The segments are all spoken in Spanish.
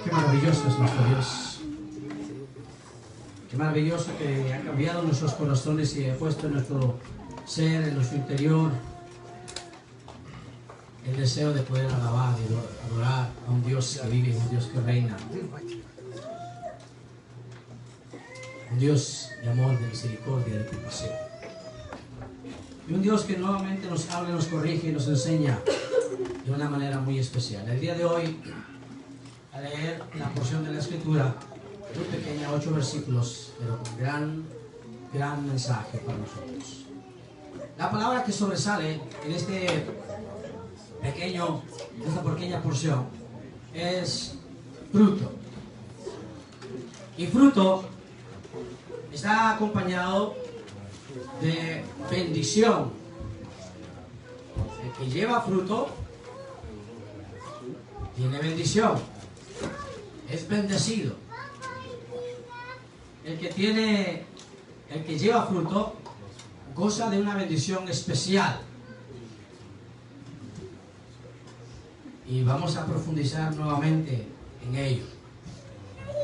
Qué maravilloso es nuestro Dios. Qué maravilloso que ha cambiado nuestros corazones y ha puesto en nuestro ser, en nuestro interior, el deseo de poder alabar y adorar a un Dios que vive, a un Dios que reina. Un Dios de amor, de misericordia, de compasión. Y un Dios que nuevamente nos habla, nos corrige y nos enseña de una manera muy especial. El día de hoy, a leer la porción de la Escritura, muy pequeña, 8 versículos, pero con gran mensaje para nosotros. La palabra que sobresale en esta pequeña porción es fruto. Y fruto está acompañado de bendición. El que lleva fruto tiene bendición, es bendecido. El que lleva fruto goza de una bendición especial. Y vamos a profundizar nuevamente en ello.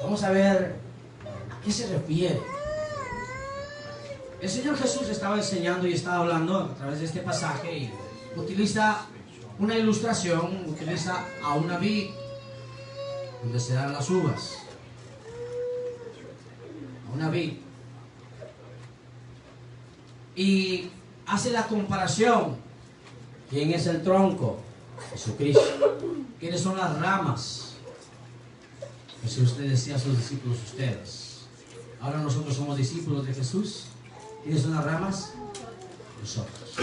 Vamos a ver a qué se refiere. El Señor Jesús estaba enseñando y estaba hablando a través de este pasaje y utiliza una ilustración, utiliza a una vid donde se dan las uvas. A una vid. Y hace la comparación. ¿Quién es el tronco? Jesucristo. ¿Quiénes son las ramas? Jesús le decía a sus discípulos, ustedes. Ahora nosotros somos discípulos de Jesús. ¿Quiénes son las ramas? Nosotros.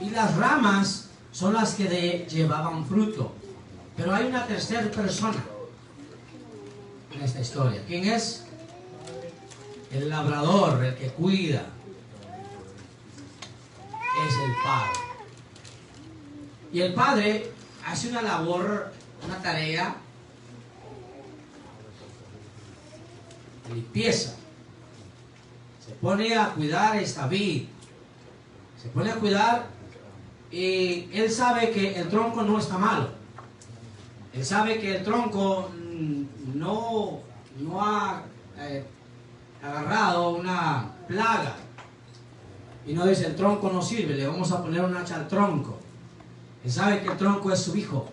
Y las ramas son las que llevaban fruto. Pero hay una tercera persona en esta historia. ¿Quién es? El labrador, el que cuida. Es el Padre. Y el Padre hace una labor, una tarea de limpieza. Se pone a cuidar esta vid. Se pone a cuidar y él sabe que el tronco no está malo. Él sabe que el tronco no ha agarrado una plaga. Y no dice, el tronco no sirve, le vamos a poner un hacha al tronco. Él sabe que el tronco es su hijo.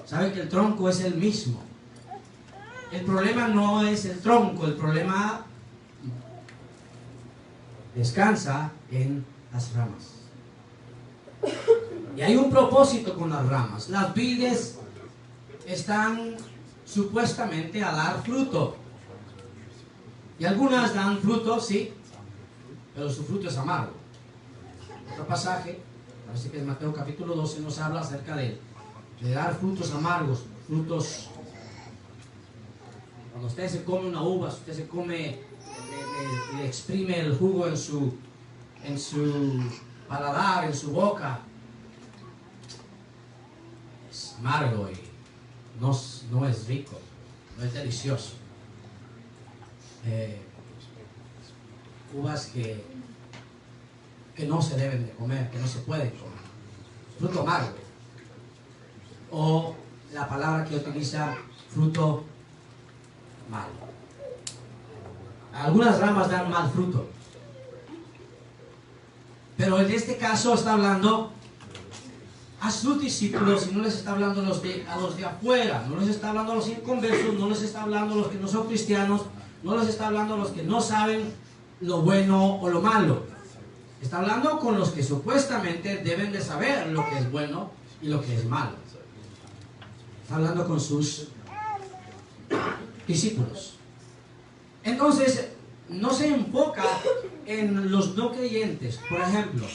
Sabe que el tronco es el mismo. El problema no es el tronco, el problema descansa en las ramas. Y hay un propósito con las ramas. Las vides están supuestamente a dar fruto. Y algunas dan fruto, sí, pero su fruto es amargo. Otro pasaje, parece que es Mateo capítulo 12, nos habla acerca de dar frutos amargos, frutos. Cuando usted se come una uva, usted se come, le exprime el jugo en su paladar, en su boca, es amargo y no es rico, no es delicioso. Uvas que no se deben de comer, que no se pueden comer. Fruto amargo. O la palabra que utiliza, fruto malo. Algunas ramas dan mal fruto. Pero en este caso está hablando a sus discípulos y no les está hablando a los de afuera, no les está hablando a los inconversos, no les está hablando a los que no son cristianos, no les está hablando a los que no saben lo bueno o lo malo. Está hablando con los que supuestamente deben de saber lo que es bueno y lo que es malo. Está hablando con sus discípulos. Entonces, no se enfoca en los no creyentes. Por ejemplo,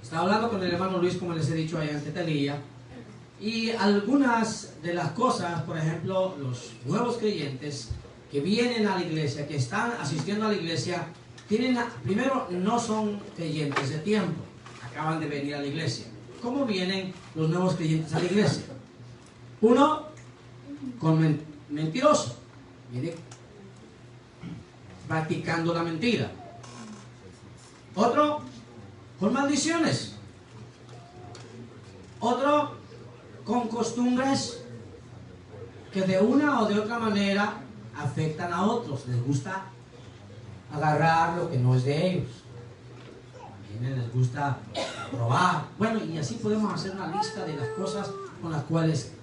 estaba hablando con el hermano Luis, como les he dicho allá en Tetalía, y algunas de las cosas, por ejemplo, los nuevos creyentes que vienen a la iglesia, que están asistiendo a la iglesia, primero no son creyentes de tiempo, acaban de venir a la iglesia. ¿Cómo vienen los nuevos creyentes a la iglesia? Uno, con mentiroso, viene practicando la mentira. Otro, con maldiciones. Otro, con costumbres que de una o de otra manera afectan a otros. Les gusta agarrar lo que no es de ellos. También les gusta robar. Bueno, y así podemos hacer una lista de las cosas con las cuales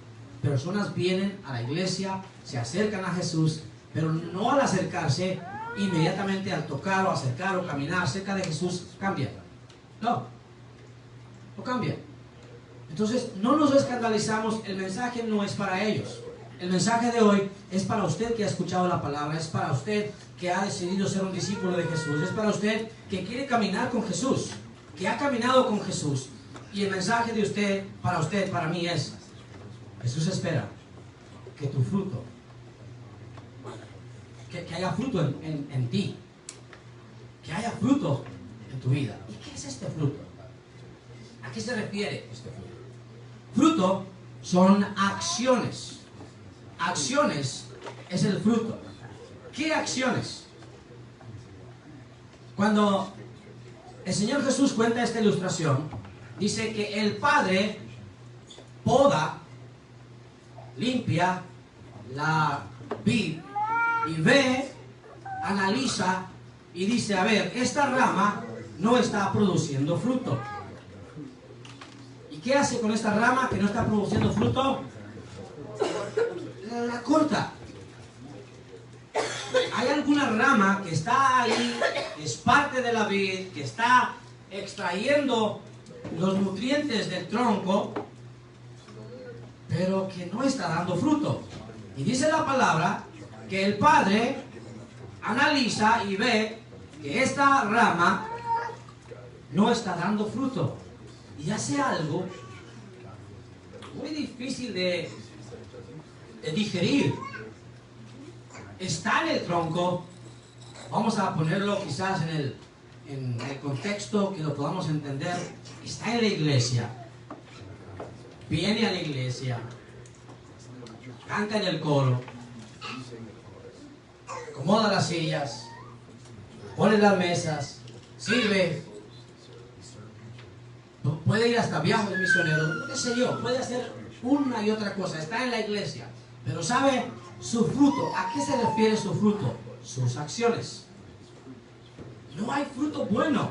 personas vienen a la iglesia, se acercan a Jesús, pero no al acercarse, inmediatamente al tocar o acercar o caminar cerca de Jesús, cambian. No cambian. Entonces, no nos escandalizamos, el mensaje no es para ellos. El mensaje de hoy es para usted que ha escuchado la palabra, es para usted que ha decidido ser un discípulo de Jesús, es para usted que quiere caminar con Jesús, que ha caminado con Jesús. Y el mensaje de usted, para mí es: Jesús espera que tu fruto, que haya fruto en ti, que haya fruto en tu vida. ¿Y qué es este fruto? ¿A qué se refiere este fruto? Fruto son acciones. Acciones es el fruto. ¿Qué acciones? Cuando el Señor Jesús cuenta esta ilustración, dice que el Padre poda, limpia la vid y ve, analiza y dice: a ver, esta rama no está produciendo fruto. ¿Y qué hace con esta rama que no está produciendo fruto? La corta. Hay alguna rama que está ahí, que es parte de la vid, que está extrayendo los nutrientes del tronco, pero que no está dando fruto. Y dice la palabra que el Padre analiza y ve que esta rama no está dando fruto y hace algo muy difícil de digerir. Está en el tronco, vamos a ponerlo quizás en el contexto que lo podamos entender. Está en la iglesia, viene a la iglesia, canta en el coro, acomoda las sillas, pone las mesas, sirve, puede ir hasta viajes misioneros, qué sé yo, puede hacer una y otra cosa, está en la iglesia, pero ¿sabe su fruto? ¿A qué se refiere su fruto? Sus acciones. No hay fruto bueno.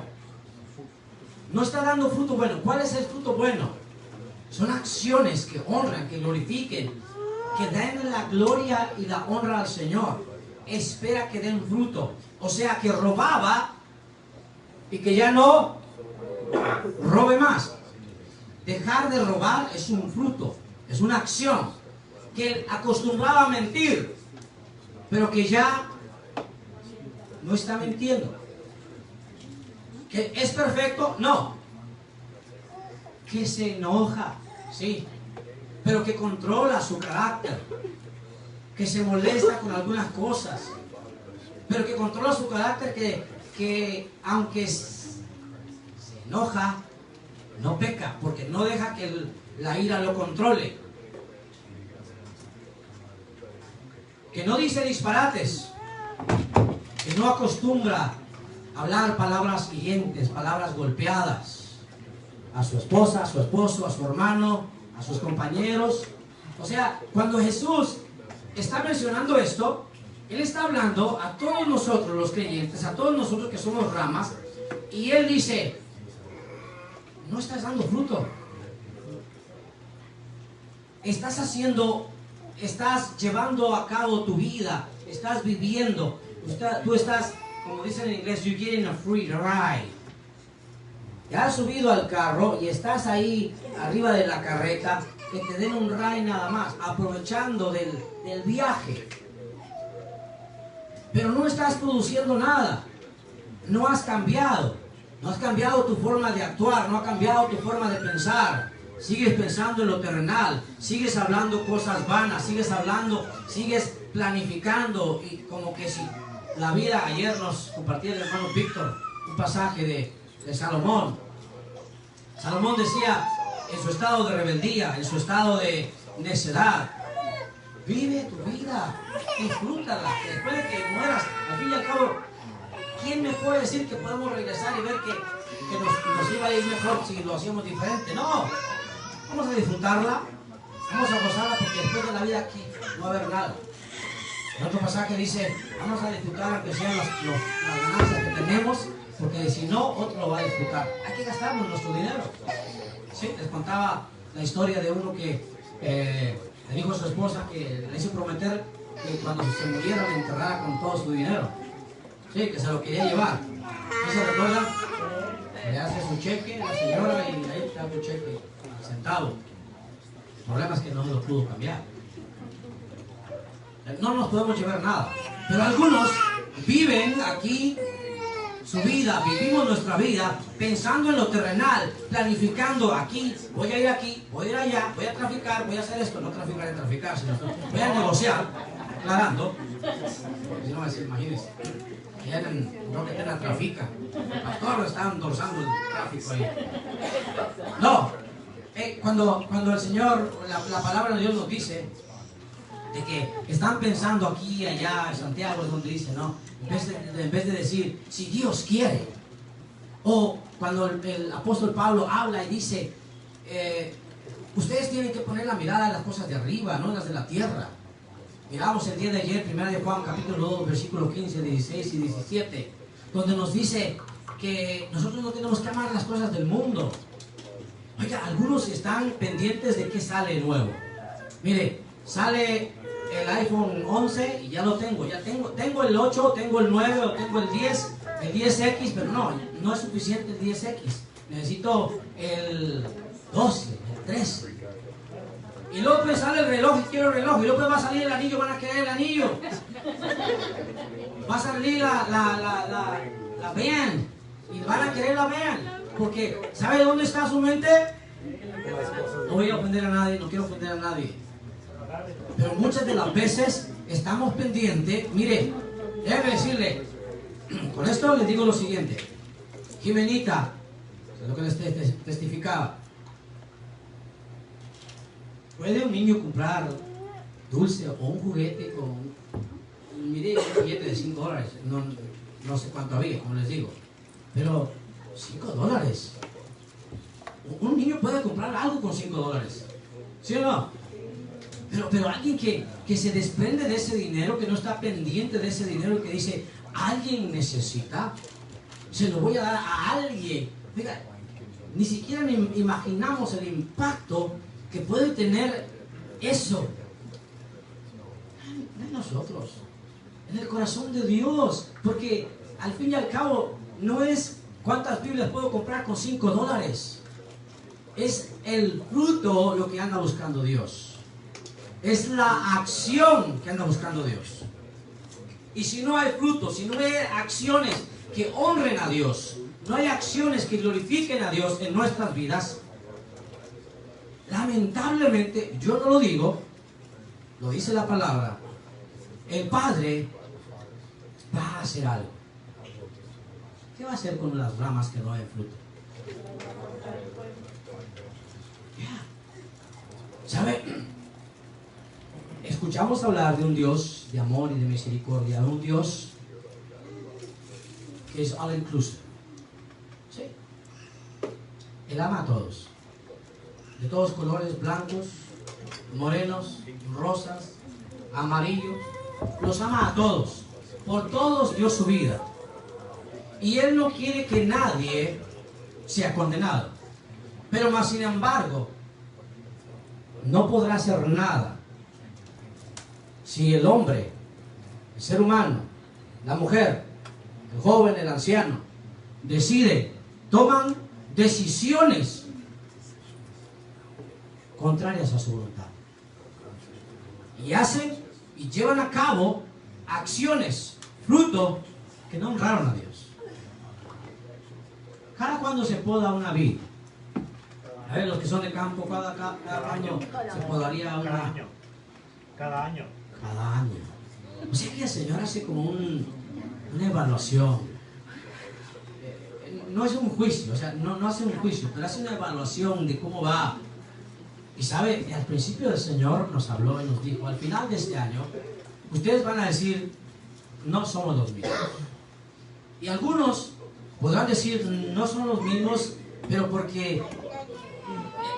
No está dando fruto bueno. ¿Cuál es el fruto bueno? Son acciones que honran, que glorifiquen, que den la gloria y la honra al Señor. Espera que den fruto. O sea, que robaba y que ya no robe más. Dejar de robar es un fruto, es una acción. Que él acostumbraba a mentir, pero que ya no está mintiendo. ¿Que es perfecto? No. Que se enoja, sí, pero que controla su carácter. Que se molesta con algunas cosas, pero que controla su carácter, que aunque se enoja, no peca, porque no deja que la ira lo controle. Que no dice disparates, que no acostumbra a hablar palabras hirientes, palabras golpeadas a su esposa, a su esposo, a su hermano, a sus compañeros. O sea, cuando Jesús está mencionando esto, Él está hablando a todos nosotros los creyentes, a todos nosotros que somos ramas, y Él dice: no estás dando fruto. Estás llevando a cabo tu vida, estás viviendo, tú estás, como dicen en inglés, you're getting a free ride. Ya has subido al carro y estás ahí arriba de la carreta, que te den un ride nada más, aprovechando del viaje. Pero no estás produciendo nada, no has cambiado tu forma de actuar, no ha cambiado tu forma de pensar. Sigues pensando en lo terrenal, sigues hablando cosas vanas, sigues planificando, y como que si la vida. Ayer nos compartía el hermano Víctor un pasaje de Salomón. Salomón decía, en su estado de rebeldía, en su estado de necedad: vive tu vida, disfrútala, que después de que mueras, al fin y al cabo, ¿quién me puede decir que podemos regresar y ver que nos iba a ir mejor si lo hacíamos diferente? No. Vamos a disfrutarla, vamos a gozarla porque después de la vida aquí no va a haber nada. El otro pasaje dice, vamos a disfrutar aunque sean las ganancias que tenemos, porque si no, otro lo va a disfrutar. Hay que gastarnos nuestro dinero. Sí, les contaba la historia de uno que le dijo a su esposa que le hizo prometer que cuando se muriera le enterrara con todo su dinero. Sí, que se lo quería llevar. ¿Sí se recuerdan? Le hace su cheque a la señora y ahí está tu cheque, centavo. El problema es que no se lo pudo cambiar. No nos podemos llevar nada. Pero algunos viven aquí su vida, vivimos nuestra vida pensando en lo terrenal, planificando aquí, voy a ir aquí, voy a ir allá, voy a traficar, voy a hacer esto, no traficar en traficar, sino voy a negociar, aclarando. Si no va a decir, imagínense, no que tengan trafica, a todos están endorsando el tráfico ahí. No, cuando el Señor, la palabra de Dios nos dice de que están pensando aquí y allá, en Santiago es donde dice, no, en vez de decir, si Dios quiere, o cuando el apóstol Pablo habla y dice, ustedes tienen que poner la mirada en las cosas de arriba, no en las de la tierra. Miramos el día de ayer, 1 de Juan, capítulo 2, versículos 15, 16 y 17, donde nos dice que nosotros no tenemos que amar las cosas del mundo. Oiga, algunos están pendientes de qué sale nuevo. Mire, sale el iPhone 11 y ya lo tengo, tengo el 8, tengo el 9 o tengo el 10, el 10X, pero no es suficiente el 10X, necesito el 12, el 13. Y luego pues sale el reloj y quiero el reloj, y luego pues va a salir el anillo, van a querer el anillo, va a salir la band y van a querer la band, porque ¿sabe dónde está su mente? No voy a ofender a nadie, no quiero ofender a nadie. Pero muchas de las veces estamos pendientes. Mire, déjeme decirle, con esto les digo lo siguiente. Jimenita, es lo que les testificaba. ¿Puede un niño comprar dulce o un juguete con, mire, un billete de $5? No sé cuánto había, como les digo. Pero $5. Un niño puede comprar algo con $5. ¿Sí o no? Pero alguien que se desprende de ese dinero, que no está pendiente de ese dinero, que dice, alguien necesita, se lo voy a dar a alguien. Mira, ni siquiera imaginamos el impacto que puede tener eso. No en nosotros, en el corazón de Dios. Porque al fin y al cabo, no es cuántas Biblias puedo comprar con $5. Es el fruto lo que anda buscando Dios. Es la acción que anda buscando Dios. Y si no hay frutos, si no hay acciones que honren a Dios, no hay acciones que glorifiquen a Dios en nuestras vidas, lamentablemente, yo no lo digo, lo dice la palabra, el Padre va a hacer algo. ¿Qué va a hacer con las ramas que no hay fruto? ¿Sabe? Escuchamos hablar de un Dios de amor y de misericordia, de un Dios que es all inclusive. ¿Sí? Él ama a todos, de todos colores, blancos, morenos, rosas, amarillos, los ama a todos, por todos dio su vida. Y Él no quiere que nadie sea condenado, pero más sin embargo, no podrá hacer nada si el hombre, el ser humano, la mujer, el joven, el anciano, toman decisiones contrarias a su voluntad. Y hacen y llevan a cabo acciones, fruto que no honraron a Dios. ¿Cada cuándo se poda una vid? A ver, los que son de campo, cada año se podaría una. Cada año. Cada año. O sea que el Señor hace como una evaluación. No es un juicio, o sea, no hace un juicio, pero hace una evaluación de cómo va. Y sabe, al principio el Señor nos habló y nos dijo, al final de este año, ustedes van a decir, no somos los mismos. Y algunos podrán decir, no son los mismos, pero porque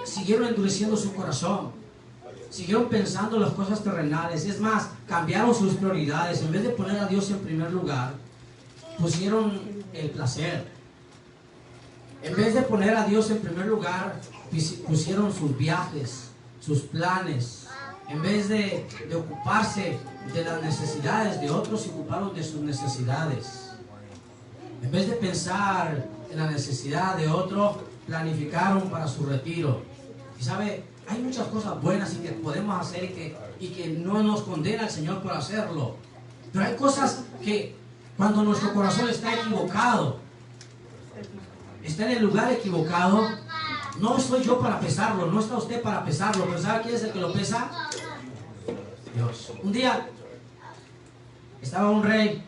siguieron endureciendo su corazón, siguieron pensando las cosas terrenales. Es más, cambiaron sus prioridades. En vez de poner a Dios en primer lugar, pusieron el placer. En vez de poner a Dios en primer lugar, pusieron sus viajes, sus planes. En vez de ocuparse de las necesidades de otros, se ocuparon de sus necesidades. En vez de pensar en la necesidad de otro, planificaron para su retiro. Y sabe, hay muchas cosas buenas y que podemos hacer y que no nos condena el Señor por hacerlo. Pero hay cosas que cuando nuestro corazón está equivocado, está en el lugar equivocado, no soy yo para pesarlo, no está usted para pesarlo, pero ¿sabe quién es el que lo pesa? Dios. Un día estaba un rey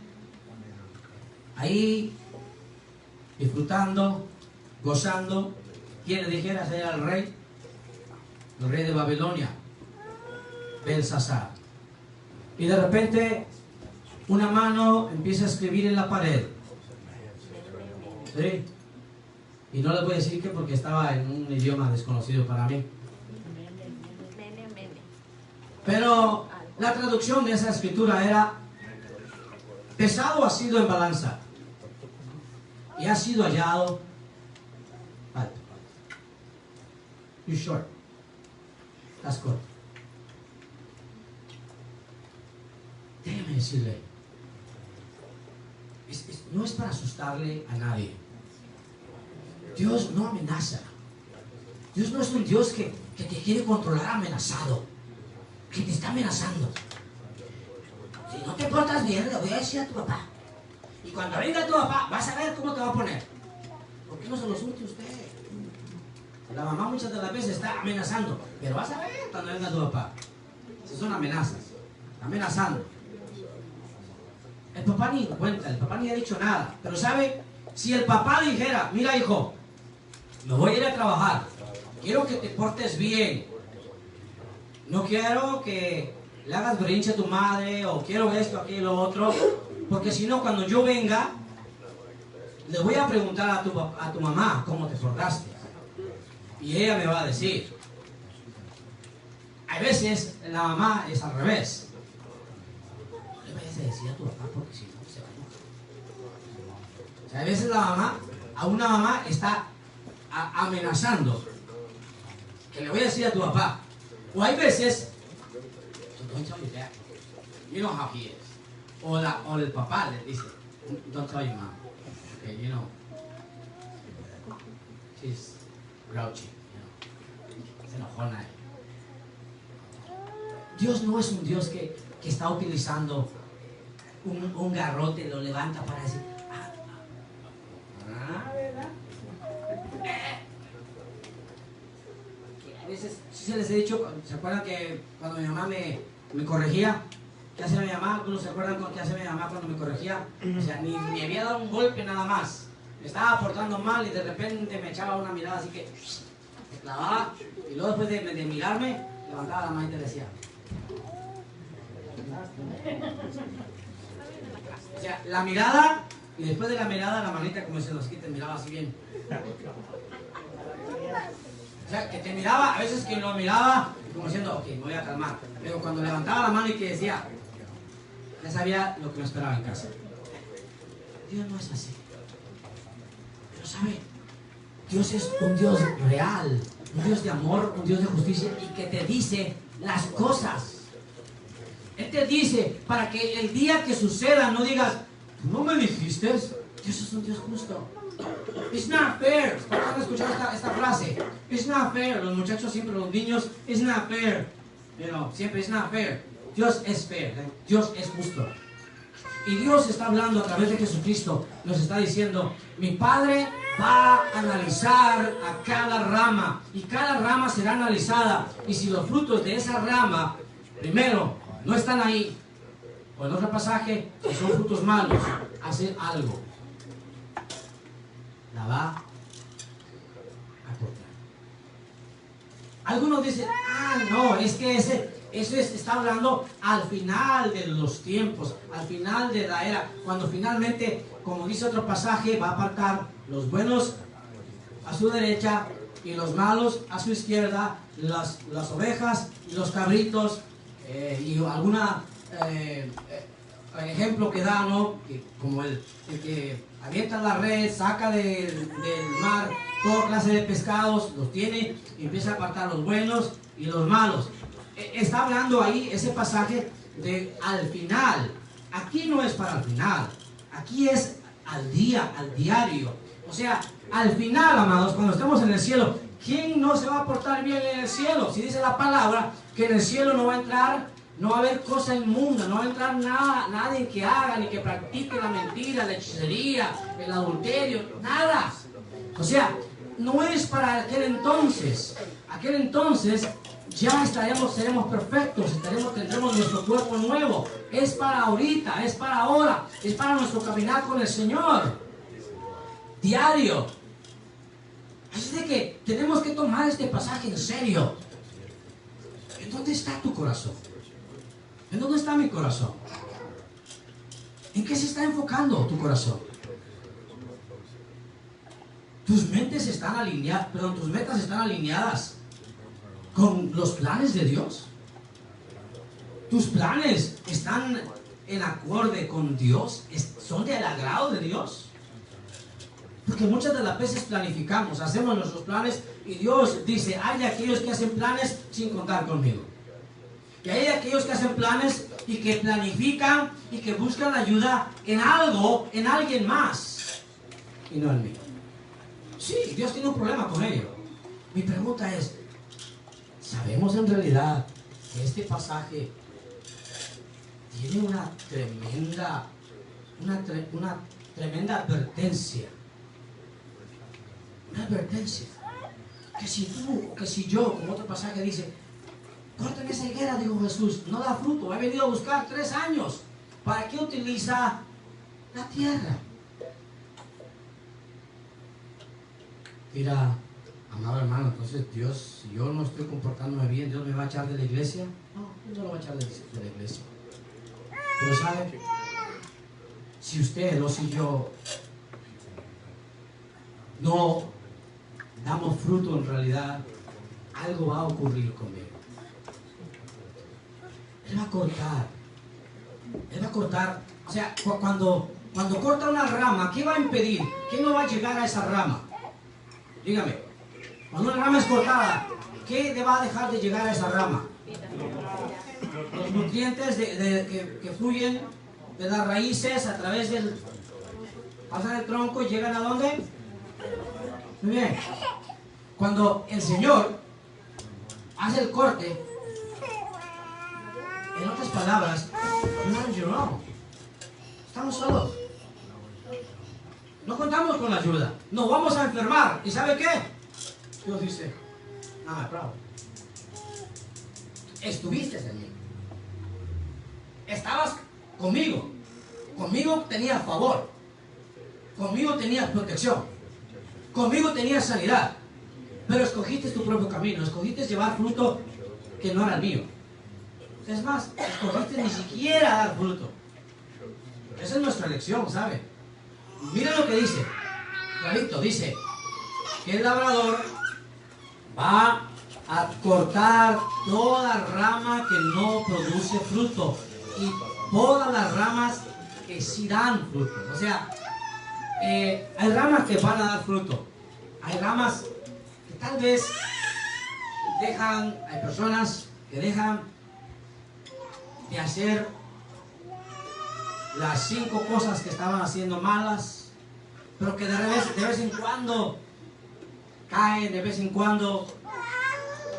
ahí disfrutando, gozando. ¿Quién le dijera ser el rey? El rey de Babilonia, Belsasar. Y de repente una mano empieza a escribir en la pared. ¿Sí? Y no les voy a decir que porque estaba en un idioma desconocido para mí. Pero la traducción de esa escritura era: pesado ha sido en balanza y ha sido hallado alto. You're short. Estás corto. Déjeme decirle, no es para asustarle a nadie. Dios no amenaza. Dios no es un Dios que te quiere controlar amenazado, que te está amenazando. Si no te portas bien, le voy a decir a tu papá. Y cuando venga tu papá, vas a ver cómo te va a poner. ¿Por qué no se lo surte usted? La mamá muchas de las veces está amenazando, pero vas a ver cuando venga tu papá. Esas son amenazas. Está amenazando. El papá ni cuenta, el papá ni ha dicho nada. Pero ¿sabe? Si el papá dijera: mira, hijo, me voy a ir a trabajar, quiero que te portes bien, no quiero que le hagas berrinche a tu madre, o quiero esto, aquello, lo otro, porque si no, cuando yo venga, le voy a preguntar a tu mamá cómo te portaste, y ella me va a decir. A veces la mamá es al revés. No le vayas a decir a tu papá porque si no se va a enojar. O sea, a veces la mamá, a una mamá está amenazando que le voy a decir a tu papá. O hay veces, don't tell your dad, you know how he is. O el papá le dice, don't tell your mom, okay, you know, she's grouchy, you know, se enojona. Dios no es un Dios que está utilizando un garrote, lo levanta para decir, ¿verdad? A veces, si se les he dicho, ¿se acuerdan que cuando mi mamá me corregía? ¿Qué hacía mi mamá? ¿Algunos se acuerdan qué hacía mi mamá cuando me corregía? O sea, ni me había dado un golpe nada más. Me estaba portando mal y de repente me echaba una mirada así que me clavaba. Y luego después de mirarme, levantaba la mano y te decía. O sea, la mirada, y después de la mirada, la manita como se nos quita, miraba así bien. O sea, que te miraba, a veces que lo miraba, como diciendo, ok, me voy a calmar. Pero cuando levantaba la mano y que decía, ya sabía lo que me esperaba en casa. Dios no es así. Pero sabe, Dios es un Dios real, un Dios de amor, un Dios de justicia, y que te dice las cosas. Él te dice, para que el día que suceda no digas, ¿tú no me dijiste? Dios es un Dios justo. It's not fair. ¿Cuántos han escuchado esta frase? It's not fair. Los muchachos siempre, los niños, it's not fair. Siempre it's not fair. Dios es fair. Dios es justo. Y Dios está hablando a través de Jesucristo. Nos está diciendo, mi Padre va a analizar a cada rama. Y cada rama será analizada. Y si los frutos de esa rama, primero, no están ahí, o en otro pasaje, si son frutos malos, hacer algo. La va a cortar. Algunos dicen, no, es que está hablando al final de los tiempos, al final de la era, cuando finalmente, como dice otro pasaje, va a apartar los buenos a su derecha y los malos a su izquierda, las ovejas y los cabritos, y alguna ejemplo que da, ¿no? Como el que avienta la red, saca del mar toda clase de pescados, los tiene y empieza a apartar los buenos y los malos. Está hablando ahí ese pasaje de al final. Aquí no es para el final, aquí es al día, al diario. O sea, al final, amados, cuando estemos en el cielo, ¿quién no se va a portar bien en el cielo? Si dice la palabra que en el cielo no va a entrar, no va a haber cosa inmunda, no va a entrar nada, nadie que haga ni que practique la mentira, la hechicería, el adulterio, nada. O sea, no es para aquel entonces. Aquel entonces ya seremos perfectos, tendremos nuestro cuerpo nuevo. Es para ahorita, es para ahora, es para nuestro caminar con el Señor diario. Así de que tenemos que tomar este pasaje en serio. ¿En dónde está tu corazón? ¿En dónde está mi corazón? ¿En qué se está enfocando tu corazón? Tus metas están alineadas con los planes de Dios. Tus planes están en acorde con Dios, son del agrado de Dios. Porque muchas de las veces planificamos, hacemos nuestros planes y Dios dice, hay de aquellos que hacen planes sin contar conmigo. Y hay de aquellos que hacen planes y que planifican y que buscan ayuda en algo, en alguien más y no en mí. Sí, Dios tiene un problema con ello. Mi pregunta es, ¿sabemos en realidad que este pasaje tiene una tremenda advertencia? Una advertencia. Que si yo, como otro pasaje dice, corten esa higuera, dijo Jesús, no da fruto, he venido a buscar 3 años. ¿Para qué utiliza la tierra? Mira, amado hermano, entonces Dios, si yo no estoy comportándome bien, ¿Dios me va a echar de la iglesia? No, Dios no lo va a echar de la iglesia. Pero ¿sabe? Si usted o si yo no damos fruto en realidad, algo va a ocurrir conmigo. Él va a cortar. O sea, cuando corta una rama, ¿qué va a impedir? ¿Qué no va a llegar a esa rama? Dígame, cuando una rama es cortada, ¿qué le va a dejar de llegar a esa rama? Los nutrientes que fluyen de las raíces a través pasan el tronco y llegan ¿a dónde? Muy bien. Cuando el Señor hace el corte, en otras palabras, no, estamos solos. No contamos con la ayuda. Nos vamos a enfermar. ¿Y sabe qué? Dios dice, bravo. Estuviste en mí. Estabas conmigo. Conmigo tenías favor. Conmigo tenías protección. Conmigo tenías sanidad. Pero escogiste tu propio camino. Escogiste llevar fruto que no era el mío. Es más, escogiste ni siquiera dar fruto. Esa es nuestra elección, ¿sabe? Mira lo que dice. Clarito, dice que el labrador va a cortar toda rama que no produce fruto y todas las ramas que sí dan fruto. O sea, hay ramas que van a dar fruto. Hay ramas que tal vez hay personas que dejan de hacer las 5 cosas que estaban haciendo malas, pero que de vez en cuando caen, de vez en cuando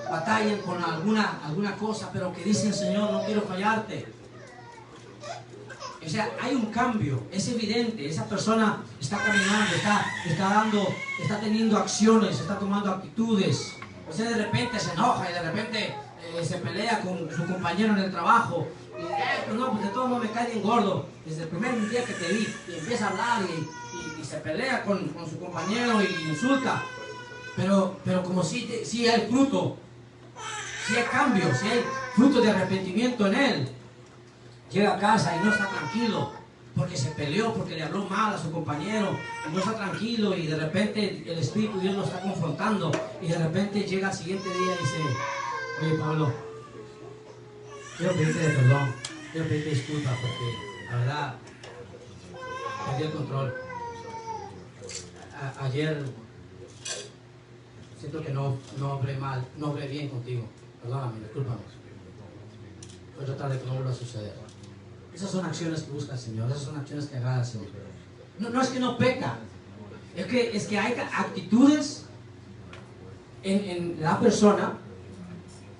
batallan con alguna cosa, pero que dicen, Señor, no quiero fallarte. O sea, hay un cambio, es evidente, esa persona está caminando, está teniendo acciones, está tomando actitudes. O sea, de repente se enoja y de repente se pelea con su compañero en el trabajo. Y pues no, pues de todo modo me cae bien gordo desde el primer día que te vi. Y empieza a hablar y se pelea con su compañero y insulta. Pero como si hay fruto, si hay cambio, si hay fruto de arrepentimiento en él. Llega a casa y no está tranquilo porque se peleó, porque le habló mal a su compañero, y no está tranquilo, y de repente el Espíritu de Dios lo está confrontando, y de repente llega al siguiente día y dice: oye, Pablo, quiero pedirte perdón, quiero pedirte disculpas, porque la verdad perdí el control. Ayer siento que no obré mal, no obré bien contigo, perdóname, discúlpame. Voy a tratar de que no vuelva a suceder. Esas son acciones que busca el Señor, esas son acciones que agradan al Señor. No es que no peca, es que hay actitudes en la persona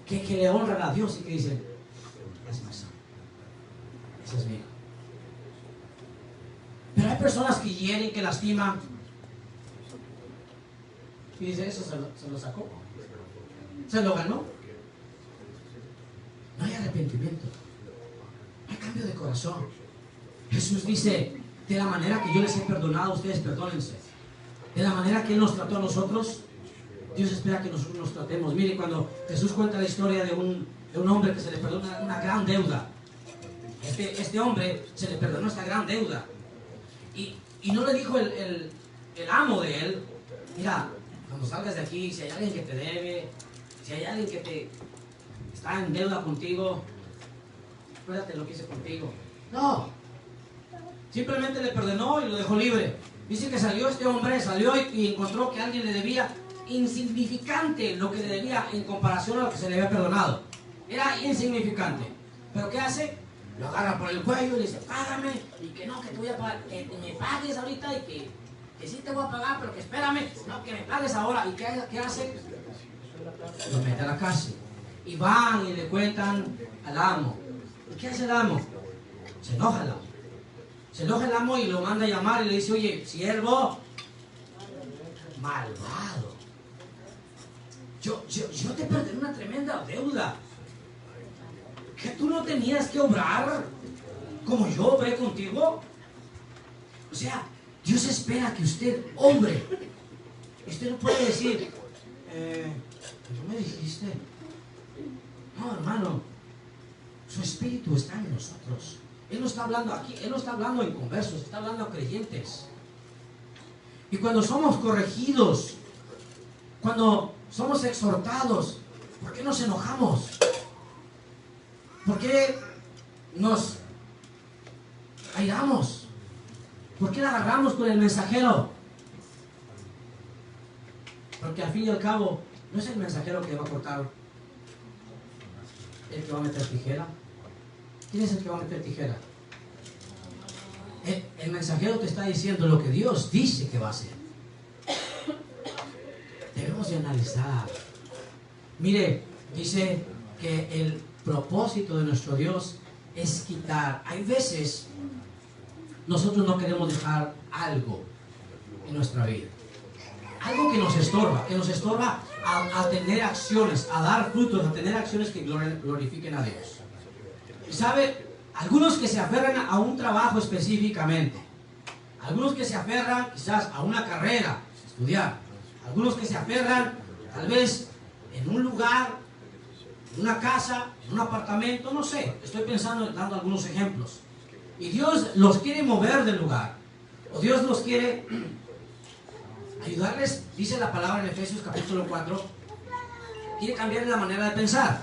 que le honran a Dios y que dicen: es mi son, ese es mi hijo. Pero hay personas que hieren, que lastiman, y dice: eso se lo sacó, se lo ganó. No hay arrepentimiento, no hay cambio de corazón. Jesús dice: de la manera que yo les he perdonado, ustedes perdónense. De la manera que Él nos trató a nosotros, Dios espera que nosotros nos tratemos. Mire, cuando Jesús cuenta la historia de un hombre que se le perdonó una gran deuda, este hombre se le perdonó esta gran deuda, y no le dijo el amo de él: mira, cuando salgas de aquí, si hay alguien que te debe, si hay alguien que te está en deuda contigo, acuérdate lo que hice contigo. No, simplemente le perdonó y lo dejó libre. Dice que salió este hombre, salió y encontró que alguien le debía, insignificante lo que le debía en comparación a lo que se le había perdonado. Era insignificante. ¿Pero qué hace? Lo agarra por el cuello y le dice: págame, y que no, que te voy a pagar, que me pagues ahorita, y que sí te voy a pagar, pero que espérame, no, que me pagues ahora. ¿Y qué hace? Lo mete a la cárcel. Y van y le cuentan al amo. ¿Y qué hace el amo? Se enoja el amo. Se enoja el amo y lo manda a llamar y le dice: oye, siervo malvado, yo te perdoné una tremenda deuda, que tú no tenías que obrar como yo obré contigo. O sea, Dios espera que usted obre. Usted no puede decir: ¿tú me dijiste? No, hermano, su espíritu está en nosotros. Él no está hablando aquí, Él no está hablando en conversos, está hablando a creyentes. Y cuando somos corregidos, cuando somos exhortados, ¿por qué nos enojamos? ¿Por qué nos airamos? ¿Por qué la agarramos con el mensajero? Porque al fin y al cabo, no es el mensajero que va a cortar, el que va a meter tijera. ¿Quién es el que va a meter tijera? El mensajero te está diciendo lo que Dios dice que va a hacer. Debemos de analizar. Mire, dice que el propósito de nuestro Dios es quitar. Hay veces nosotros no queremos dejar algo en nuestra vida, algo que nos estorba a tener acciones, a dar frutos, a tener acciones que glorifiquen a Dios. Y sabe, algunos que se aferran a un trabajo específicamente, algunos que se aferran quizás a una carrera, estudiar, algunos que se aferran tal vez en un lugar, en una casa, en un apartamento, no sé, estoy pensando, dando algunos ejemplos. Y Dios los quiere mover del lugar, o Dios los quiere ayudarles, dice la palabra en Efesios capítulo 4, quiere cambiar la manera de pensar.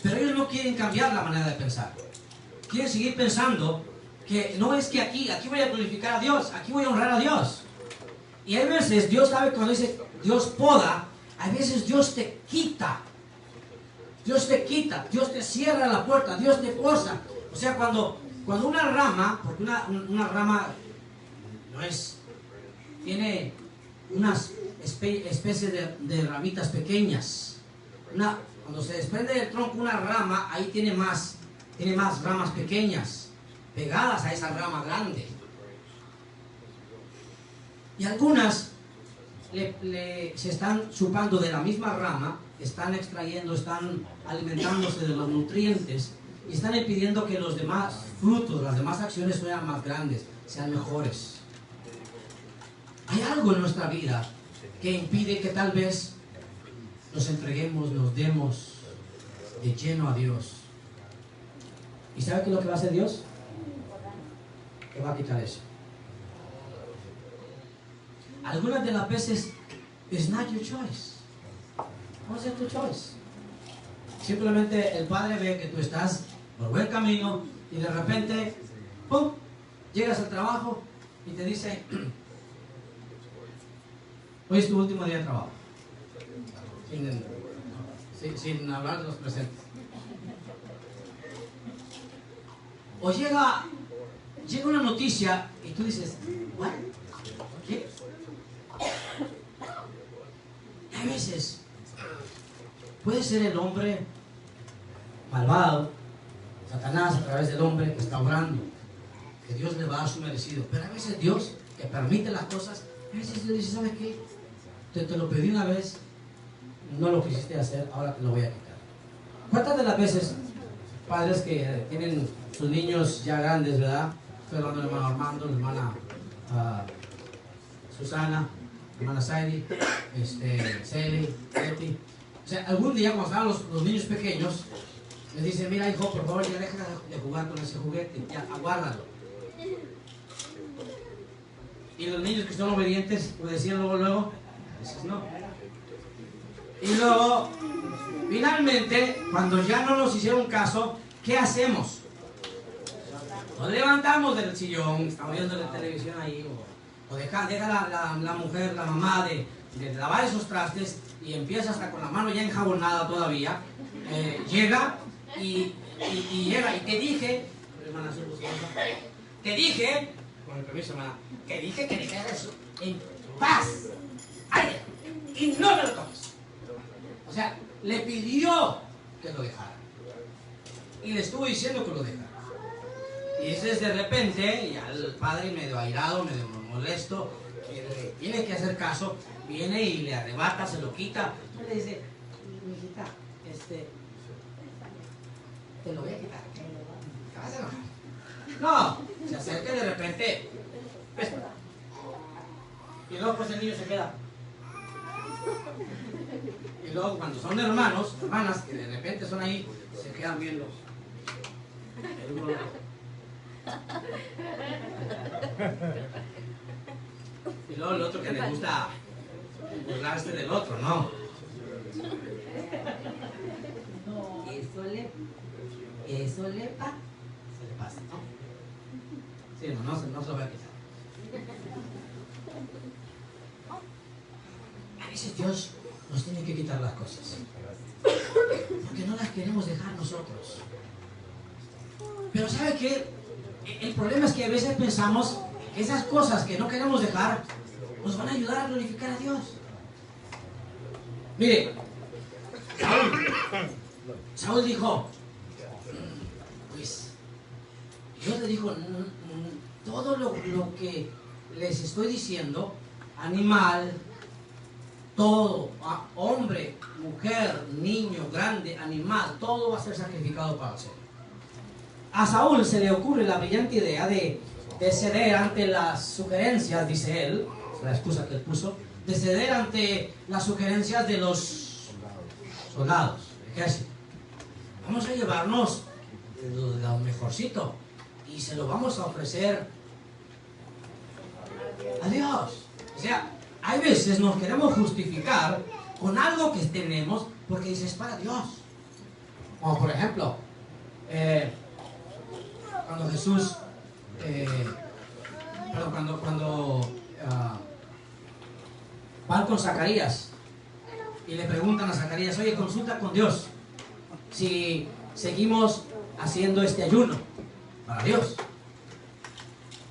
Pero ellos no quieren cambiar la manera de pensar. Quieren seguir pensando que no es que aquí voy a glorificar a Dios, aquí voy a honrar a Dios. Y hay veces, Dios sabe cuando dice Dios poda, hay veces Dios te quita. Dios te quita, Dios te cierra la puerta, Dios te posa. O sea, cuando una rama, porque una rama no es, tiene unas especies de ramitas pequeñas. Cuando se desprende del tronco una rama, ahí tiene más ramas pequeñas pegadas a esa rama grande. Y algunas se están chupando de la misma rama, están extrayendo, están alimentándose de los nutrientes y están impidiendo que los demás frutos, las demás acciones sean más grandes, sean mejores. Hay algo en nuestra vida que impide que tal vez nos entreguemos, nos demos de lleno a Dios. ¿Y sabe qué es lo que va a hacer Dios? te va a quitar eso. Algunas de las veces, it's not your choice. No es tu choice. Simplemente el Padre ve que tú estás por buen camino y de repente, ¡pum!, llegas al trabajo y te dice, hoy es tu último día de trabajo. Sin hablar de los presentes. O llega una noticia y tú dices, ¿what? ¿Qué? A veces puede ser el hombre malvado, Satanás a través del hombre que está obrando, que Dios le va a dar su merecido. Pero a veces Dios, que permite las cosas, a veces Dios dice, ¿sabes qué? Te lo pedí una vez, no lo quisiste hacer, ahora te lo voy a quitar. ¿Cuántas de las veces, padres que tienen sus niños ya grandes, ¿verdad? Estoy hablando del hermano Armando, la hermana Susana, la hermana Saidi, Celi, Betty. O sea, algún día cuando estaban los niños pequeños, les dice, mira hijo, por favor, ya deja de jugar con ese juguete, ya aguárdalo. Y los niños que son obedientes, pues decían luego, dices no. Y luego, finalmente, cuando ya no nos hicieron caso, ¿qué hacemos? Nos levantamos del sillón, estamos viendo la televisión ahí, o deja la mujer, la mamá de lavar esos trastes y empieza hasta con la mano ya enjabonada todavía, llega y llega y te dije, hermana, te dije, con el permiso hermana, te dije que dejaras eso en paz, ay, y no me lo toques. O sea, le pidió que lo dejara y le estuvo diciendo que lo dejara. Y entonces de repente, ya el padre medio airado, medio molesto, que tiene que hacer caso, viene y le arrebata, se lo quita. Y le dice, mijita, te lo voy a quitar. ¿Te vas a enojar? No, se acerca y de repente, pues, y luego pues el niño se queda. Y luego cuando son hermanos, hermanas, que de repente son ahí, se quedan viendo. El uno, y luego el otro que le gusta burlarse del otro, ¿no? Eso le pasa, ¿no? Sí, no se lo voy a quitar. A veces Dios nos tiene que quitar las cosas porque no las queremos dejar nosotros. Pero ¿sabe qué? El problema es que a veces pensamos que esas cosas que no queremos dejar nos van a ayudar a glorificar a Dios. Mire, Saúl dijo, pues Dios le dijo, todo lo que les estoy diciendo, animal, todo, hombre, mujer, niño, grande, animal, todo va a ser sacrificado para el Señor. A Saúl se le ocurre la brillante idea de ceder ante las sugerencias, dice él, la excusa que él puso, de ceder ante las sugerencias de los soldados, el ejército. Vamos a llevarnos lo mejorcito y se lo vamos a ofrecer a Dios. O sea, hay veces nos queremos justificar con algo que tenemos porque dices para Dios. Como por ejemplo, cuando Jesús, cuando van con Zacarías y le preguntan a Zacarías, oye, consulta con Dios si seguimos haciendo este ayuno para Dios.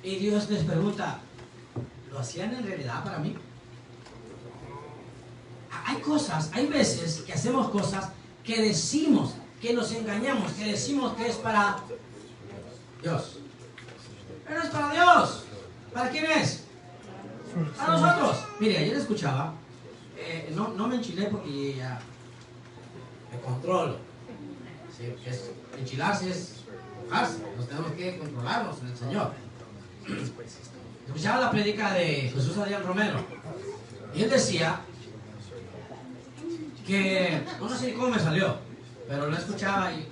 Y Dios les pregunta, ¿lo hacían en realidad para mí? Hay veces que hacemos cosas que decimos, que nos engañamos, que decimos que es para Dios. Pero no es para Dios. ¿Para quién es? Para nosotros. Mire, ayer escuchaba, no me enchilé porque ya me controlo. Sí, enchilarse es enojarse. Nos tenemos que controlarnos en el Señor. Escuchaba la prédica de Jesús Adrián Romero y él decía que, no sé cómo me salió, pero lo escuchaba y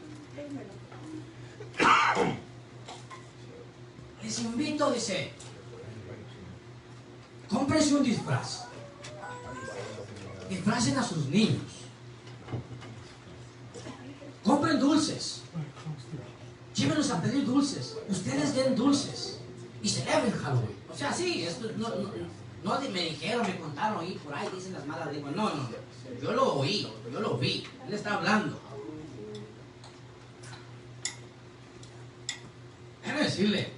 Les invito, dice, cómprense un disfraz. Disfracen a sus niños. Compren dulces. Llévenlos a pedir dulces. Ustedes den dulces. Y celebren Halloween. O sea, sí, esto no me dijeron, me contaron ahí, por ahí dicen las malas lenguas. No. Yo lo oí, yo lo vi. Él está hablando. Déjame decirle.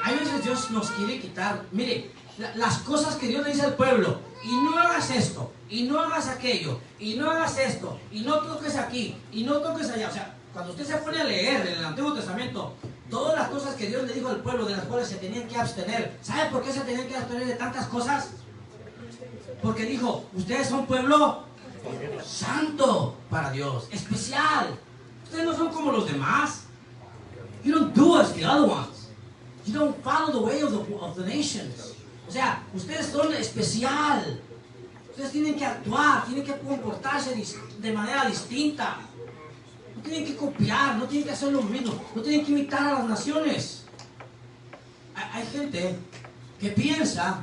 Hay veces Dios nos quiere quitar. Mire, las cosas que Dios le dice al pueblo. Y no hagas esto, y no hagas aquello, y no hagas esto, y no toques aquí, y no toques allá. O sea, cuando usted se pone a leer en el Antiguo Testamento todas las cosas que Dios le dijo al pueblo, de las cuales se tenían que abstener. ¿Sabe por qué se tenían que abstener de tantas cosas? Porque dijo, ustedes son pueblo santo para Dios, especial. Ustedes no son como los demás. You don't do as the other ones. You don't follow the way of the nations. O sea, ustedes son especial. Ustedes tienen que actuar, tienen que comportarse de manera distinta. No tienen que copiar, no tienen que hacer lo mismo, no tienen que imitar a las naciones. Hay gente que piensa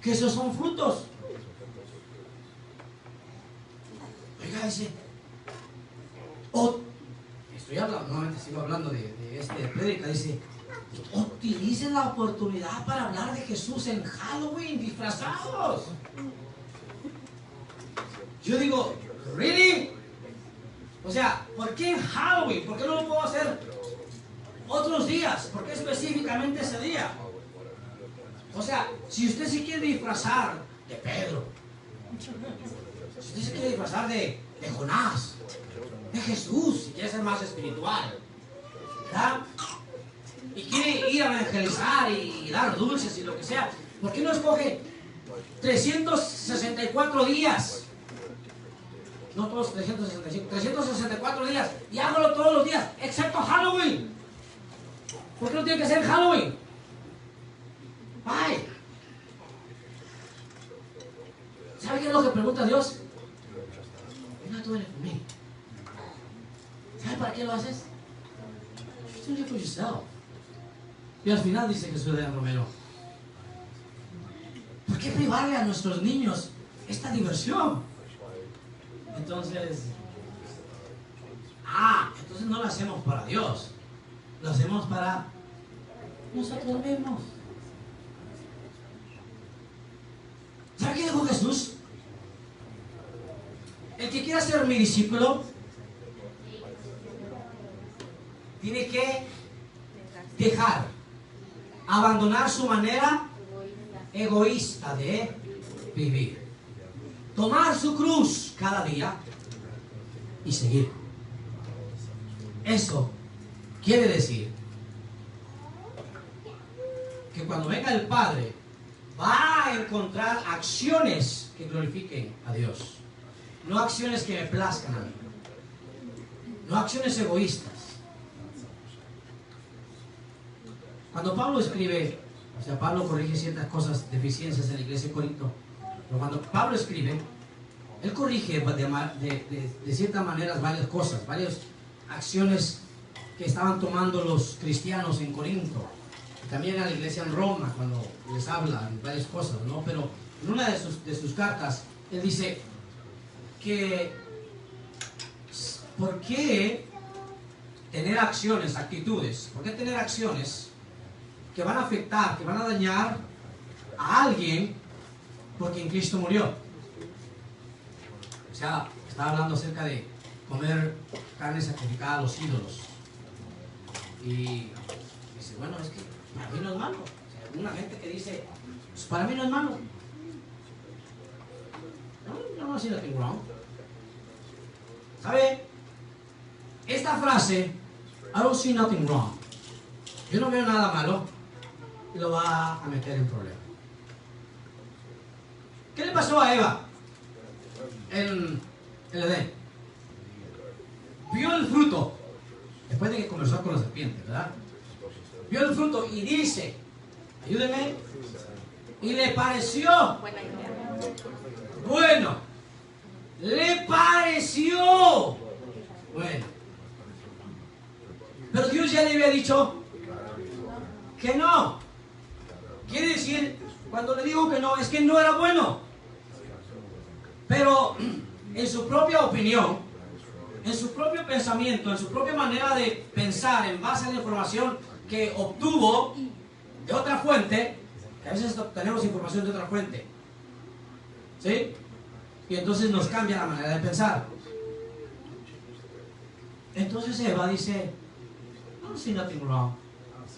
que esos son frutos. Oiga, dice, estoy hablando, nuevamente sigo hablando de este prédica, dice, utilicen la oportunidad para hablar de Jesús en Halloween, disfrazados. Yo digo, ¿really? O sea, ¿por qué en Halloween? ¿Por qué no lo puedo hacer otros días? ¿Por qué específicamente ese día? O sea, si usted se quiere disfrazar de Pedro, si usted se quiere disfrazar de Jonás, de Jesús, si quiere ser más espiritual, ¿verdad? Y quiere ir a evangelizar y dar dulces y lo que sea, ¿por qué no escoge 364 días? No todos 365, 364 días y hágalo todos los días, excepto Halloween. ¿Por qué no tiene que ser Halloween? Ay. ¿Sabe qué es lo que pregunta Dios? You're not doing it for me. ¿Sabe para qué lo haces? You're doing it for yourself. Y al final dice Jesús de Romero, ¿por qué privarle a nuestros niños esta diversión? Entonces no lo hacemos para Dios, lo hacemos para nosotros mismos. ¿Sabe qué dijo Jesús? El que quiera ser mi discípulo tiene que abandonar su manera egoísta de vivir, tomar su cruz cada día y seguir. Eso quiere decir que cuando venga el Padre va a encontrar acciones que glorifiquen a Dios, no acciones que me plazcan a mí, no acciones egoístas. Cuando Pablo escribe, o sea, Pablo corrige ciertas cosas, deficiencias en la iglesia de Corinto, pero cuando Pablo escribe, él corrige de ciertas maneras varias cosas, varias acciones que estaban tomando los cristianos en Corinto, y también a la iglesia en Roma, cuando les habla de varias cosas, ¿no? Pero en una de sus cartas, él dice que ¿por qué tener acciones, actitudes? ¿Por qué tener acciones que van a afectar, que van a dañar a alguien porque en Cristo murió? O sea, estaba hablando acerca de comer carne sacrificada a los ídolos. Y dice, bueno, es que para mí no es malo. O sea, hay una gente que dice, pues para mí no es malo. No, no see nothing wrong. ¿Sabe? Esta frase, I don't see nothing wrong, yo no veo nada malo, y lo va a meter en problemas. ¿Qué le pasó a Eva en el Edén? Vio el fruto, después de que conversó con la serpiente, ¿verdad? Vio el fruto y dice, ayúdenme, y le pareció bueno. Le pareció bueno. Pero Dios ya le había dicho que no. Quiere decir, cuando le digo que no, es que no era bueno. Pero en su propia opinión, en su propio pensamiento, en su propia manera de pensar en base a la información que obtuvo de otra fuente, que a veces obtenemos información de otra fuente, ¿sí? Y entonces nos cambia la manera de pensar. Entonces Eva dice, no, see nothing wrong,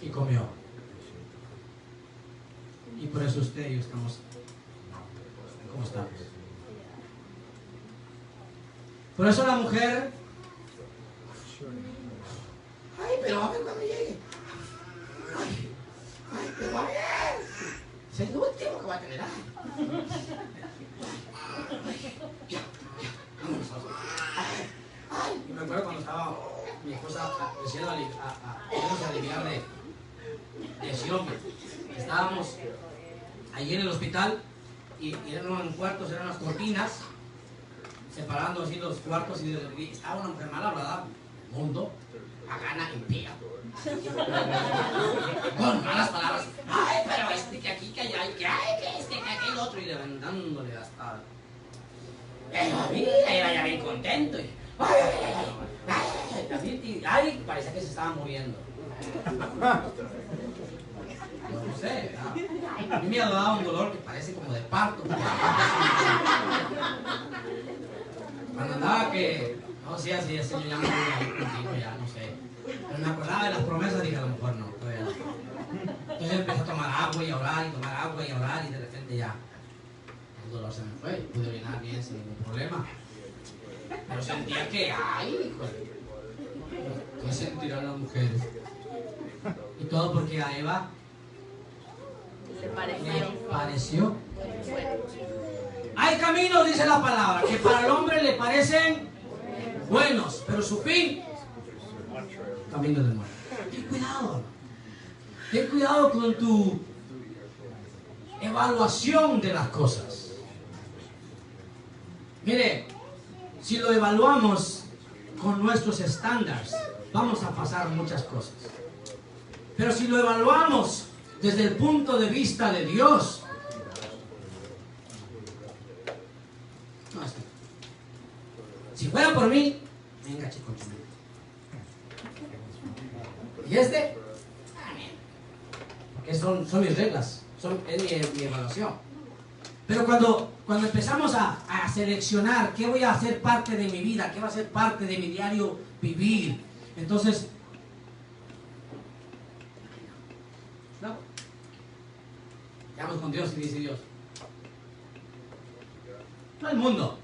y comió. Y por eso usted y yo estamos como estamos. Por eso la mujer, ay, pero a ver cuando llegue. Ay, pero a ver. Es el último que va a tener. Ya, vámonos. Ay, y me acuerdo cuando estaba mi esposa recién aliviar de Xiombe. Estábamos allí en el hospital y eran cuartos, eran unas cortinas separando así los cuartos y estaba una mujer mal hablada, mundo, pagana, impía, con malas palabras. Ay, pero que aquí, que allá, que hay, que que aquel otro, y levantándole hasta. Era ya bien contento. Y, ay, parecía que se estaba muriendo. No sé, a mí me ha dado un dolor que parece como de parto. Cuando andaba que, no sé, así, yo ya me voy a ir contigo, ya no sé. Pero me acordaba de las promesas, dije, a lo mejor no, todavía no. Entonces empecé a tomar agua y a orar, y tomar agua y a orar, y de repente ya, el dolor se me fue, y pude orinar bien sin ningún problema. Pero sentía que, ay, hijo, ¿qué sentirán las mujeres? Y todo porque a Eva le pareció. Hay caminos, dice la palabra, que para el hombre le parecen buenos, pero su fin, camino de muerte. Ten cuidado. Ten cuidado con tu evaluación de las cosas. Mire, si lo evaluamos con nuestros estándares, vamos a pasar muchas cosas. Pero si lo evaluamos desde el punto de vista de Dios, no, si fuera por mí, venga, chicos. ¿Y este? Porque son mis reglas, es mi evaluación. Pero cuando empezamos a seleccionar qué voy a hacer parte de mi vida, qué va a ser parte de mi diario vivir, entonces, no, vamos con Dios y dice Dios. No el mundo,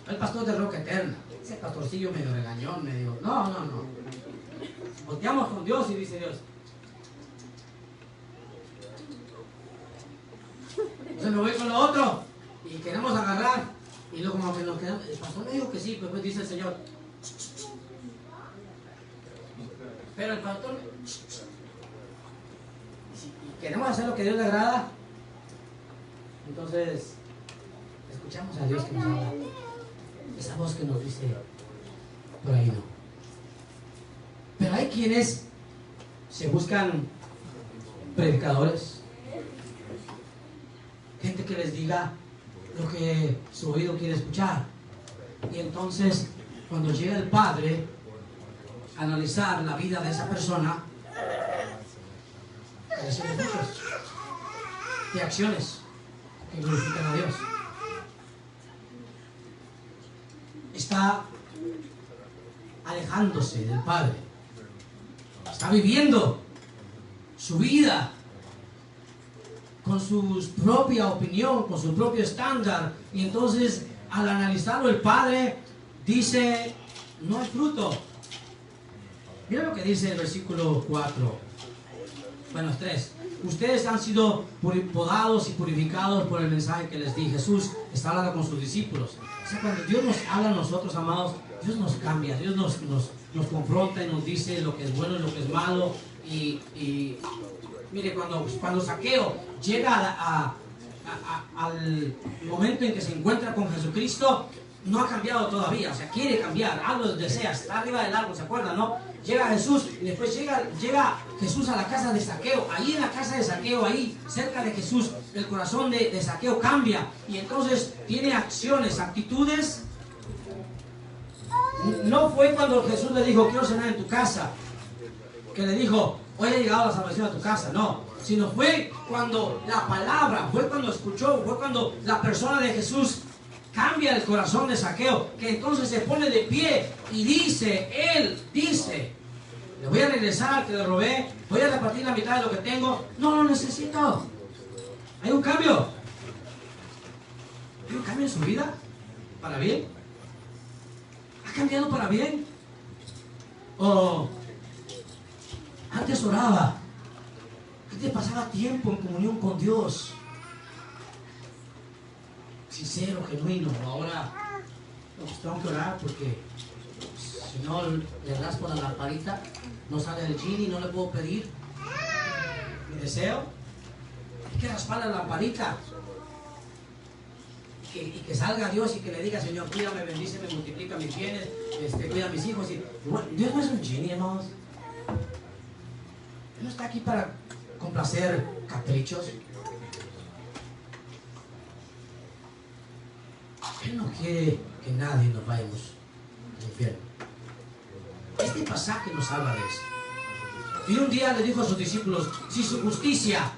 no el pastor de Roca Eterna, ese pastorcillo medio regañón, medio, no. Volteamos con Dios y dice Dios. Entonces me voy con lo otro y queremos agarrar y luego como que nos quedamos, el pastor me dijo que sí, pero pues dice el Señor. Pero el pastor y queremos hacer lo que a Dios le agrada, entonces escuchamos a Dios que nos habla, esa voz que nos dice por ahí no. Pero hay quienes se buscan predicadores, gente que les diga lo que su oído quiere escuchar. Y entonces, cuando llega el Padre a analizar la vida de esa persona, recibe frutos de acciones que glorifican a Dios. Está alejándose del Padre. Está viviendo su vida con su propia opinión, con su propio estándar, y entonces al analizarlo el Padre dice, no hay fruto. Mira lo que dice el versículo 4, bueno, 3. Ustedes han sido podados y purificados por el mensaje que les di. Jesús está hablando con sus discípulos. O sea, cuando Dios nos habla a nosotros, amados, Dios nos cambia, Dios nos confronta y nos dice lo que es bueno y lo que es malo. Y mire, cuando Zaqueo llega al momento en que se encuentra con Jesucristo, no ha cambiado todavía, o sea, quiere cambiar, algo desea, está arriba del árbol, ¿se acuerdan, no? Llega Jesús y después llega Jesús a la casa de Zaqueo. Ahí en la casa de Zaqueo, ahí cerca de Jesús, el corazón de Zaqueo cambia y entonces tiene acciones, actitudes. No fue cuando Jesús le dijo, quiero cenar en tu casa, que le dijo, hoy ha llegado la salvación a tu casa, no, sino fue cuando la palabra, fue cuando escuchó, fue cuando la persona de Jesús cambia el corazón de Zaqueo, que entonces se pone de pie y dice, él dice, le voy a regresar al que le robé, voy a repartir la mitad de lo que tengo, no lo necesito. Hay un cambio. Hay un cambio en su vida, para bien. ¿Ha cambiado para bien? O antes oraba, antes pasaba tiempo en comunión con Dios, sincero, genuino. Ahora pues, tengo que orar porque si no le raspo la lamparita, no sale el genie, no le puedo pedir mi deseo. Hay que raspar la lamparita y que salga Dios y que le diga, Señor, cuídame, bendíceme, multiplica mis bienes, cuida a mis hijos. Y bueno, Dios no es un genie, hermanos. Él no está aquí para complacer caprichos. Él no quiere que nadie nos vayamos al infierno. Este pasaje nos habla de eso. Y un día le dijo a sus discípulos, si su justicia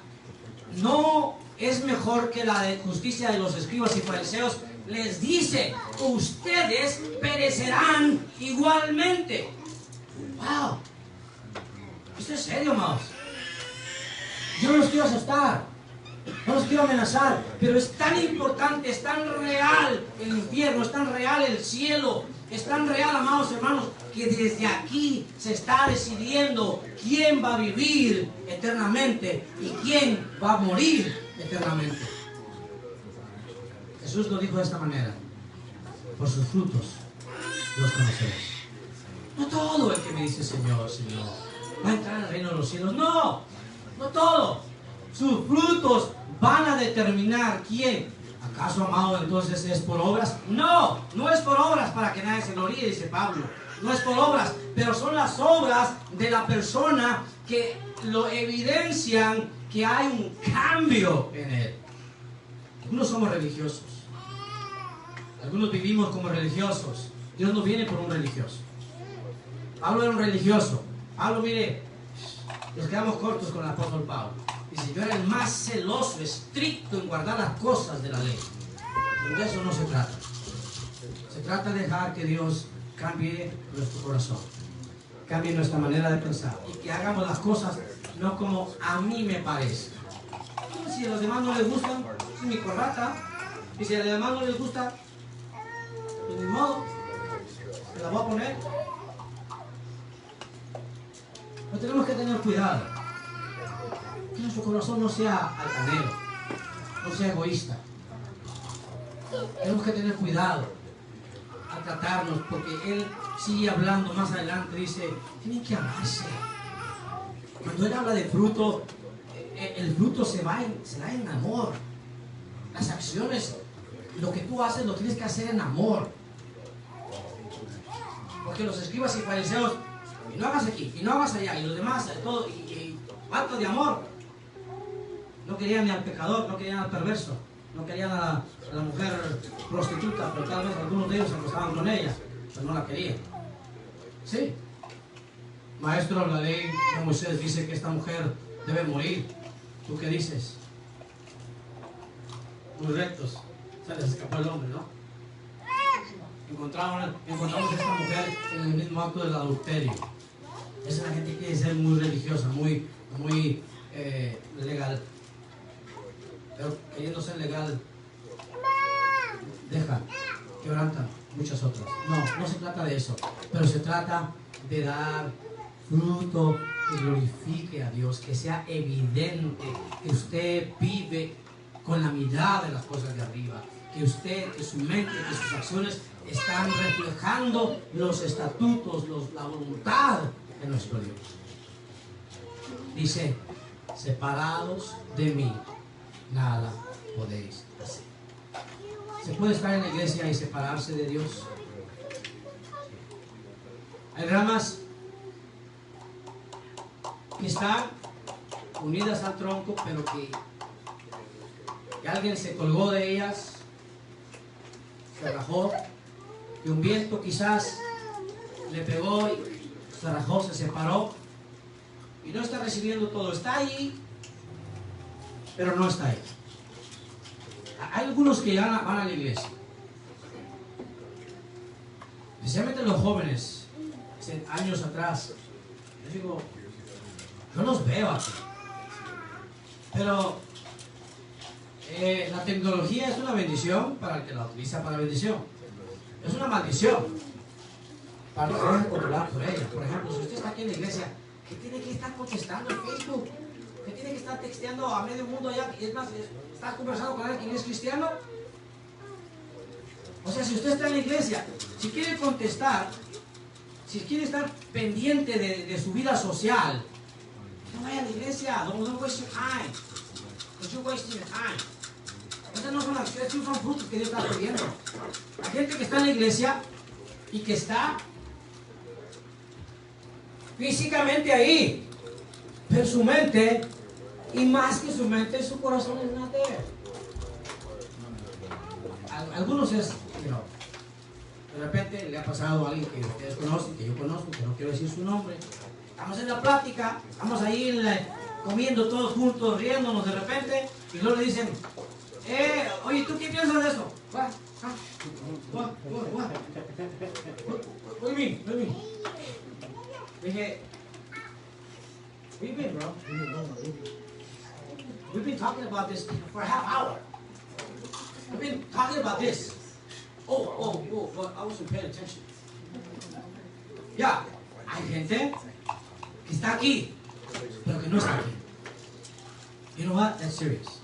no es mejor que la de justicia de los escribas y fariseos, les dice, ustedes perecerán igualmente. ¡Wow! Esto es serio, amados. Yo no los quiero asustar, no los quiero amenazar, pero es tan importante, es tan real el infierno, es tan real el cielo, es tan real, amados hermanos, que desde aquí se está decidiendo quién va a vivir eternamente y quién va a morir eternamente. Jesús lo dijo de esta manera: por sus frutos los conoceréis. No todo el que me dice Señor, Señor va a entrar al reino de los cielos. No, no todo. Sus frutos van a determinar quién. ¿Acaso, amado, entonces es por obras? No, no es por obras para que nadie se gloríe, dice Pablo. No es por obras, pero son las obras de la persona que lo evidencian que hay un cambio en él. Algunos somos religiosos. Algunos vivimos como religiosos. Dios no viene por un religioso. Pablo era un religioso. Pablo, mire, nos quedamos cortos con el apóstol Pablo. Dice, yo era el más celoso, estricto en guardar las cosas de la ley. Pero de eso no se trata. Se trata de dejar que Dios cambie nuestro corazón, cambie nuestra manera de pensar y que hagamos las cosas no como a mí me parece. Si a los demás no les gustan, es mi corbata. Y si a los demás no les gusta, pues ni modo, me la voy a poner. No tenemos que tener cuidado. Que nuestro corazón no sea altanero, no sea egoísta. Tenemos que tener cuidado al tratarnos, porque Él sigue hablando más adelante, dice, tienen que amarse. Cuando Él habla de fruto, el fruto se da en amor. Las acciones, lo que tú haces, lo tienes que hacer en amor. Porque los escribas y fariseos, y no hagas aquí, y no hagas allá, y los demás, todo, y falta de amor. No querían ni al pecador, no querían al perverso, no querían a la mujer prostituta, pero tal vez algunos de ellos se acostaban con ella, pero no la querían. Sí. Maestro, la ley de Moisés dice que esta mujer debe morir. ¿Tú qué dices? Muy rectos. Se les escapó el hombre, ¿no? Encontramos a esta mujer en el mismo acto del adulterio. Esa es la gente que quiere ser muy religiosa, muy legal. Pero queriendo ser legal, dejan, quebrantan muchas otras. No se trata de eso, pero se trata de dar fruto que glorifique a Dios, que sea evidente, que usted vive con la mirada de las cosas de arriba, que su mente, que sus acciones están reflejando los estatutos, la voluntad de nuestro Dios. Dice, separados de mí, nada podéis hacer. Se puede estar en la iglesia y separarse de Dios. Hay ramas que están unidas al tronco, pero que alguien se colgó de ellas, se rajó, y un viento quizás le pegó y se rajó, se separó, y no está recibiendo todo. Está ahí, pero no está ahí. Hay algunos que ya van a la iglesia, especialmente los jóvenes, hace años atrás. Yo digo, yo los veo aquí, pero la tecnología es una bendición para el que la utiliza para bendición. Es una maldición para el que se deja controlar por ella. Por ejemplo, si usted está aquí en la iglesia, ¿qué tiene que estar contestando en Facebook? ¿Qué tiene que estar texteando a medio mundo allá? Es más, ¿está conversando con alguien que es cristiano? O sea, si usted está en la iglesia, si quiere contestar, si quiere estar pendiente de su vida social, no vaya a la iglesia. Don't waste your time. Because you're wasting your time. Esas no son acciones, son frutos que Dios está pidiendo. Hay gente que está en la iglesia y que está físicamente ahí, pero su mente, y más que su mente, su corazón es not there. Algunos es, de repente le ha pasado a alguien que ustedes conocen, que yo conozco, que no quiero decir su nombre. Estamos en la plática, estamos ahí comiendo todos juntos, riéndonos de repente, y luego le dicen, oye, ¿tú qué piensas de eso? What do you mean? Dije, what do you mean, bro? We've been talking about this for a half hour. We've been talking about this. Oh, well, I wasn't paying attention. Ya, hay gente que está aquí, pero que no está aquí. You know what? That's serious.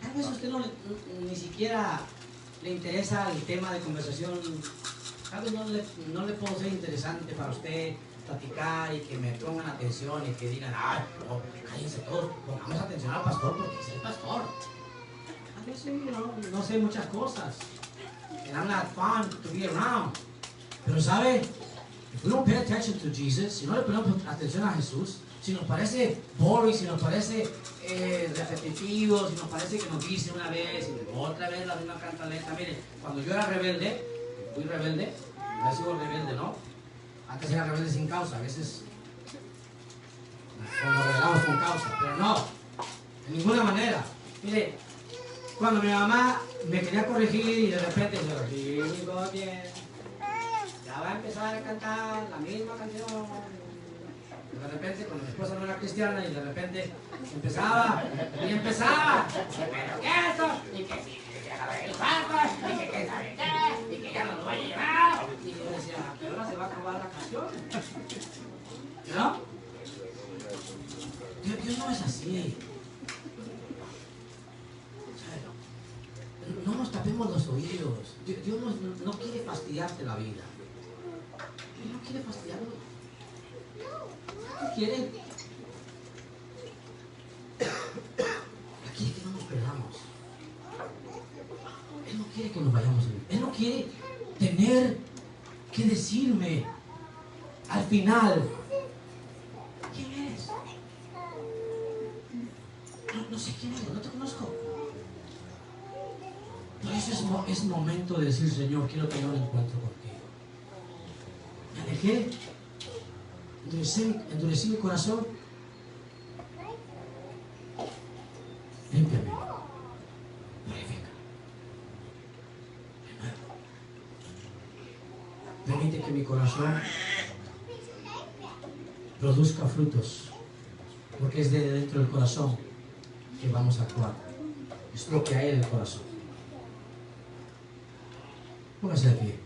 Tal vez a usted ni siquiera le interesa el tema de conversación. Tal vez no le puedo ser interesante para usted platicar y que me pongan atención y que digan, ay, no, cállense todos, pongamos atención al pastor porque es el pastor. A veces no sé muchas cosas. And I'm not fun to be around. Pero sabe, if we don't pay attention to Jesus, si no le ponemos atención a Jesús, si nos parece boring, si nos parece repetitivo, si nos parece que nos dice una vez y otra vez la misma cantaleta. Mire, cuando yo era rebelde, fui rebelde, ya sigo rebelde, ¿no? Antes era rebelde sin causa, a veces nos rebelamos con causa, pero no, de ninguna manera. Mire, cuando mi mamá me quería corregir y de repente yo, bien, ya va a empezar a cantar la misma canción. De repente, cuando mi esposa no era cristiana, y de repente empezaba, pero ¿qué es eso? Y que sí, que ya no el santo, y que sabe qué, y que ya no lo va a llevar. Y yo decía, pero ahora se va a acabar la canción. ¿No? Dios no es así. No nos tapemos los oídos. Dios no quiere fastidiarte la vida. Dios no quiere fastidiarlo. ¿Qué quiere? Quiere que no nos perdamos. Él no quiere que nos vayamos. Él no quiere tener que decirme al final, ¿quién eres? No sé quién eres, no te conozco. Por eso es momento de decir, Señor, quiero tener un encuentro contigo. Me alejé, endurecí mi corazón. Límpiame, purifica. Permite que mi corazón produzca frutos, porque es de dentro del corazón que vamos a actuar. Es lo que hay en el corazón. Póngase de pie.